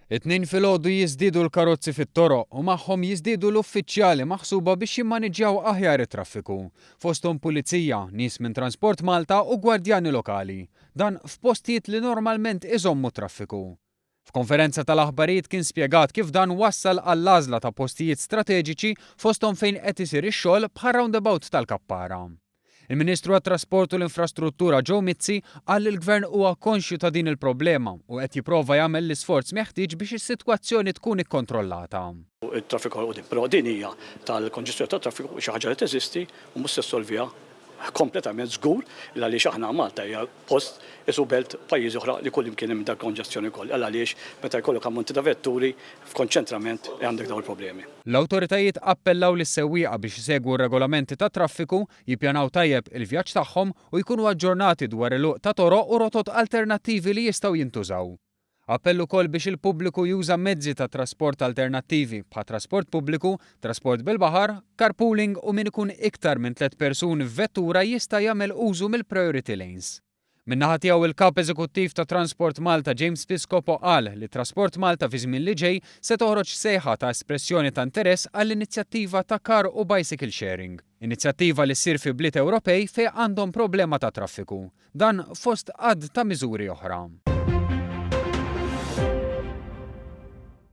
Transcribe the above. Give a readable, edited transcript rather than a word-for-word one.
It-tnejn filgħodu jiżdiedu l-karozzi fit-toroq u magħhom jiżdiedu l-uffiċjali maħsuba biex jimmaniġġjaw aħjar it-traffiku. Fosthom pulizija, nies minn Transport Malta u gwardjani lokali. Dan f'postijiet li normalment iżommu traffiku. F'konferenza tal-aħbarijiet kien spjegat kif dan wassal għall-għażla ta' postijiet strateġiċi fosthom fejn qed isir ix-xogħol bħal roundabout tal-Kappara. Il-Ministru għat-Trasport u l-Infrastruttura Joe Mizzi qal li l-Gvern huwa konxju ta' din il-problema u qed jipprova jagħmel l-isforz meħtieġ biex is-sitwazzjoni tkun ikkontrollata. Il-traffiku però din hija tal-konġestjoni tat-traffiku xi ħaġa li teżisti u mhux se solvija kompletament żgur għaliex aħna Malta hija post isu belt pajjiżi oħra li kull imkien hemm dak konġestjoni wkoll għaliex meta jkollok ammonti ta' vetturi f'konċentrament għandek dawn il-problemi. L-awtoritajiet appellaw lis-sewwieqa biex isegwu r-regolamenti tat traffiku, jippjanaw tajjeb il-vjaġġ tagħhom u jkunu aġġornati dwar il-luq ta' toroq u rotot alternattivi li jistgħu jintużaw. Appell ukoll biex il-pubbliku juża mezzi ta' trasport alternattivi bħal trasport pubbliku, trasport bil-baħar, carpooling u min ikun iktar minn 3 persuni f'vettura jista' jagħmel użu mill-priority lanes. Min-naħa tiegħu il-Kap Eżekuttiv ta' Transport Malta James Piscopo qal li Transport Malta fi żmien li ġej se toħroġ sejħa ta' espressjoni ta' interess għall-inizjattiva ta' car u bicycle sharing. Inizjattiva li ssir fi bliet Ewropej fejn għandhom problema ta' traffiku. Dan fost għadd ta' miżuri oħra.